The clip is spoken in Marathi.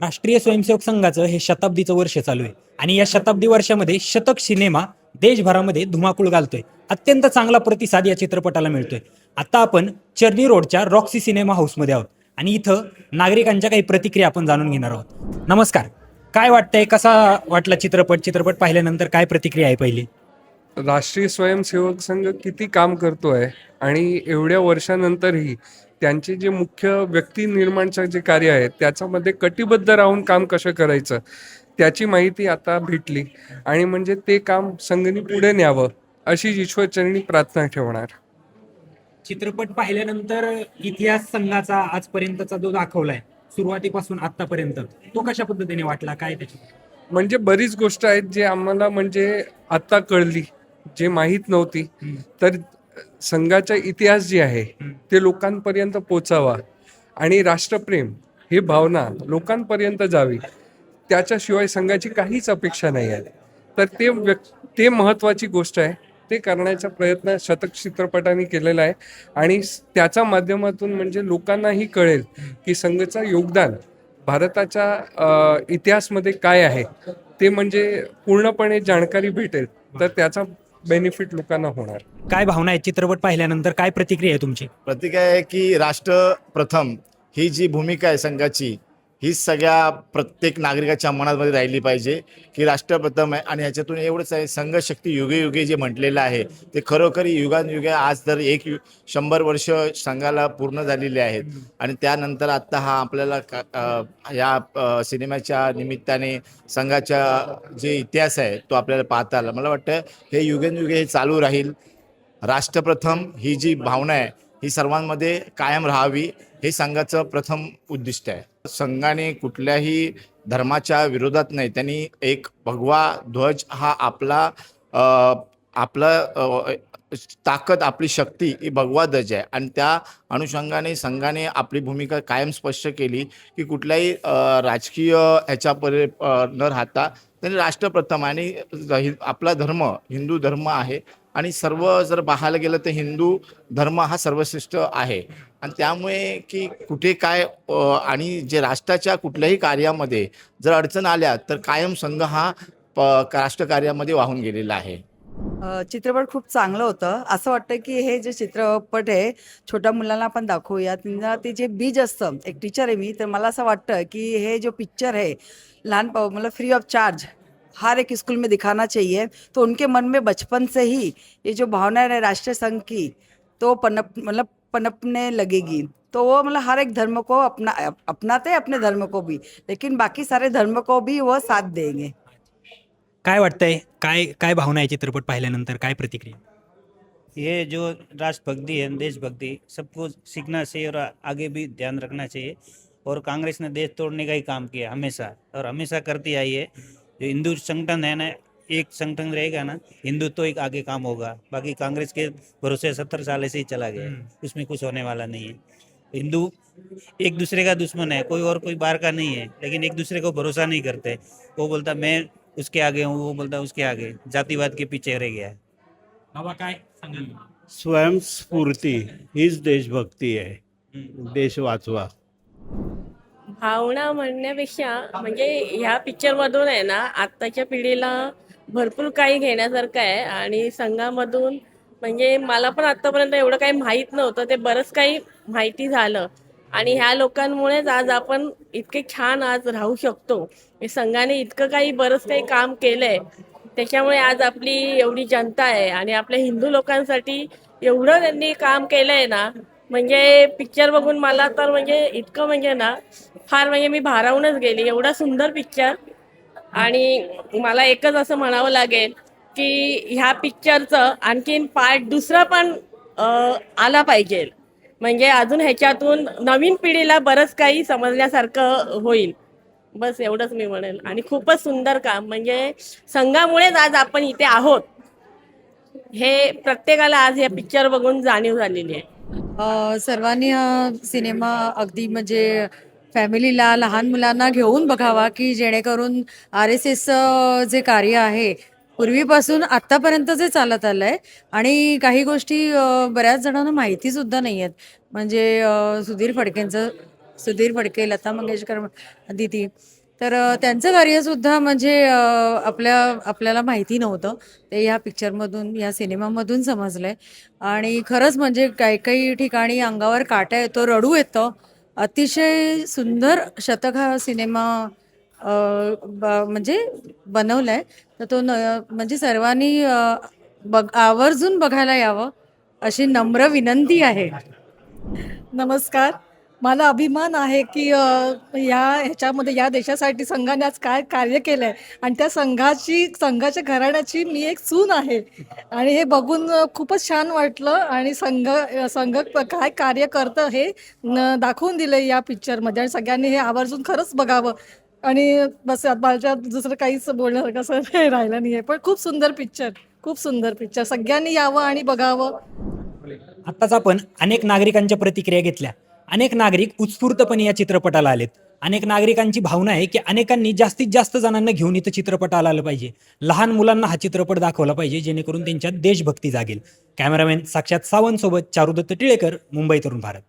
राष्ट्रीय स्वयंसेवक संघाचं हे शताब्दीचं वर्ष चालू आहे आणि या शताब्दी वर्षामध्ये शतक सिनेमा देशभरामध्ये धुमाकूळ घालतोय. अत्यंत चांगला प्रतिसाद या चित्रपटाला मिळतोय. आता आपण चर्नी रोडच्या रॉक्सी सिनेमा हाऊसमध्ये आहोत आणि इथं नागरिकांच्या काही प्रतिक्रिया आपण जाणून घेणार आहोत. नमस्कार, काय वाटतंय, कसा वाटला चित्रपट पाहिल्यानंतर काय प्रतिक्रिया आहे पहिली? राष्ट्रीय स्वयंसेवक संघ किती काम करतोय आणि एवढ्या वर्षानंतरही त्यांचे जे मुख्य व्यक्ती निर्माणचं जे कार्य आहे त्याच्यामध्ये कटिबद्ध राहून काम कसं करायचं त्याची माहिती आता भेटली आणि म्हणजे ते काम संघाने पुढे न्यावं अशी ईश्वरचरणी प्रार्थना ठेवणार. चित्रपट पाहिल्यानंतर इतिहास संघाचा आजपर्यंतचा जो दाखवलाय सुरुवातीपासून आतापर्यंत, तो कशा पद्धतीने वाटला, काय त्याची? म्हणजे बरीच गोष्ट आहेत जे आम्हाला म्हणजे आता कळली, जे माहीत नव्हती. तर संघाचा इतिहास जे आहे ते लोकांपर्यंत पोचावा आणि राष्ट्रप्रेम ही भावना लोकांपर्यंत जावी, त्याच्याशिवाय संघाची काहीच अपेक्षा नाही आहे. तर ते महत्त्वाची गोष्ट आहे. ते करण्याचा प्रयत्न शतक चित्रपटाने केलेला आहे आणि त्याच्या माध्यमातून म्हणजे लोकांनाही कळेल की संघाचं योगदान भारताच्या इतिहासमध्ये काय आहे ते म्हणजे पूर्णपणे जाणकारी भेटेल. तर त्याचा बेनिफिट लोकांना होणार. काय भावना आहे चित्रपट पाहिल्यानंतर, काय प्रतिक्रिया आहे तुमची? प्रतीक आहे की राष्ट्र प्रथम ही जी भूमिका आहे संघाची, ही सगळ्या प्रत्येक नागरिकाच्या मनामध्ये राहिली पाहिजे की राष्ट्र प्रथम आहे. आणि ह्याच्यातून एवढंच आहे, संघ शक्ती युगे युगे जे म्हटलेलं आहे ते खरोखरी युगानुयुगे आज तर 100 वर्ष संघाला पूर्ण झालेले आहेत. आणि त्यानंतर आत्ता हा आपल्याला या सिनेमाच्या निमित्ताने संघाचा जे इतिहास आहे तो आपल्याला पाहता आला. मला वाटतं हे युगेनयुगे हे चालू राहील. राष्ट्रप्रथम ही जी भावना आहे ही सर्वांमध्ये कायम राहावी, हे संघाचं प्रथम उद्दिष्ट आहे. संघाने कुठल्याही धर्माच्या विरोधात नाही, त्यांनी एक भगवा ध्वज हा आपला ताकद, आपली शक्ती ही भगवा ध्वज आहे. आणि त्या अनुषंगाने संघाने आपली भूमिका कायम स्पष्ट केली की कुठल्याही राजकीय ह्याच्यापर्यंत न राहता त्यांनी राष्ट्रप्रथम आणि आपला धर्म हिंदू धर्म आहे आणि सर्व जर पाहायला गेलं तर हिंदू धर्म हा सर्वश्रेष्ठ आहे. आणि त्यामुळे की कुठे काय आणि जे राष्ट्राच्या कुठल्याही कार्यामध्ये जर अडचण आल्या तर कायम संघ हा राष्ट्रकार्यामध्ये वाहून गेलेला आहे. चित्रपट खूप चांगलं होतं. असं वाटतं की हे जे चित्रपट आहे छोट्या मुलांना आपण दाखवूया. त्यांना ते जे बीज असतं, एक टीचर आहे मी, तर मला असं वाटतं कि हे जो पिक्चर है मतलब फ्री ऑफ चार्ज हर एक स्कूल में दिखाना चाहिए, तो उनके मन में बचपन से ही ये जो भावना है राष्ट्रीय संघ की तो पनपने लगेगी. तो वो मतलब हर एक धर्म को अपनाते हैं, अपने धर्म को भी, लेकिन बाकी सारे धर्म को भी वो साथ देंगे. काय वाटतंय, काय काय भावना आहे चित्रपट पाहिल्यानंतर, काय प्रतिक्रिया? ये जो राष्ट्रभक्ति है, देशभक्ति, सबको सीखना चाहिए और आगे भी ध्यान रखना चाहिए. और कांग्रेस ने देश तोड़ने का ही काम किया हमेशा और हमेशा करती आई है. जो हिंदू संगठन है ना, एक संगठन रहेगा ना, हिंदू तो एक आगे काम होगा. बाकी कांग्रेस के भरोसे 70 साल से ही चला गया, उसमें कुछ होने वाला नहीं है. हिंदू एक दूसरे का दुश्मन है, कोई बाहर का नहीं है, लेकिन एक दूसरे को भरोसा नहीं करते. वो बोलता मैं उसके आगे हूँ, वो बोलता उसके आगे, जातिवाद के पीछे रह गया है. बाबा काय सांगाल? स्वयंस्फूर्ती हीच देशभक्ती आहे. देश वाचवा. भावना म्हणण्यापेक्षा म्हणजे ह्या पिक्चरमधून आहे ना आत्ताच्या पिढीला भरपूर काही घेण्यासारखं आहे. आणि संघामधून म्हणजे मला पण आत्तापर्यंत एवढं काही माहीत नव्हतं, ते बरंच काही माहिती झालं. आणि ह्या लोकांमुळेच आज आपण इतके छान आज राहू शकतो. हे संघाने इतकं काही बरंच काही काम केलंय, त्याच्यामुळे आज आपली एवढी जनता आहे. आणि आपल्या हिंदू लोकांसाठी एवढं त्यांनी काम केलंय ना, म्हणजे पिक्चर बघून मला तर म्हणजे इतकं म्हणजे ना फार म्हणजे मी भारावूनच गेली. एवढा सुंदर पिक्चर. आणि मला एकच असं म्हणावं लागेल की ह्या पिक्चरचं आणखीन पार्ट दुसरा पण आला पाहिजे, म्हणजे अजून ह्याच्यातून नवीन पिढीला बरंच काही समजण्यासारखं होईल. बस एवढंच मी म्हणेल. आणि खूपच सुंदर काम, म्हणजे संघामुळेच आज आपण इथे आहोत हे प्रत्येकाला आज या पिक्चर बघून जाणीव झालेली आहे. सर्वांनी हा सिनेमा अगदी म्हणजे फॅमिलीला, लहान मुलांना घेऊन बघावा की जेणेकरून RSS जे कार्य आहे पूर्वीपासून आत्तापर्यंत जे चालत आलं आहे आणि काही गोष्टी बऱ्याच जणांना माहिती सुद्धा नाही आहेत. म्हणजे सुधीर फडकेंचं सुधीर फडके, लता मंगेशकर दिदी. तर त्यांचं कार्यसुद्धा म्हणजे आपल्याला माहिती नव्हतं. ते या पिक्चरमधून, या सिनेमामधून समजलंय. आणि खरंच म्हणजे काही काही ठिकाणी अंगावर काटा येतो, रडू येतं. अतिशय सुंदर शतक हा सिनेमा म्हणजे बनवलाय. तर तो म्हणजे सर्वांनी आवर्जून बघायला यावं अशी नम्र विनंती आहे. नमस्कार. मला अभिमान आहे की ह्याच्यामध्ये या देशासाठी संघाने आज काय कार्य केलं आहे आणि त्या संघाच्या घराण्याची मी एक सून आहे आणि हे बघून खूपच छान वाटलं आणि संघ काय कार्य करतं हे दाखवून दिलं या पिक्चरमध्ये आणि सगळ्यांनी हे आवर्जून खरंच बघावं. आणि बस माझ्या दुसरं काहीच बोलण्यासारखं असं हे राहिलं नाही आहे. पण खूप सुंदर पिक्चर सगळ्यांनी यावं आणि बघावं. आत्ताच आपण अनेक नागरिकांच्या प्रतिक्रिया घेतल्या. अनेक नागरिक उत्स्फूर्तपणे या चित्रपटाला आलेत. अनेक नागरिकांची भावना आहे की अनेकांनी जास्तीत जास्त जणांना घेऊन इथं चित्रपटाला आलं पाहिजे. लहान मुलांना हा चित्रपट दाखवला पाहिजे जेणेकरून त्यांच्यात देशभक्ती जागेल. कॅमेरामॅन साक्षात सावंत सोबत चारुदत्त टिळेकर, मुंबई तरुण भारत.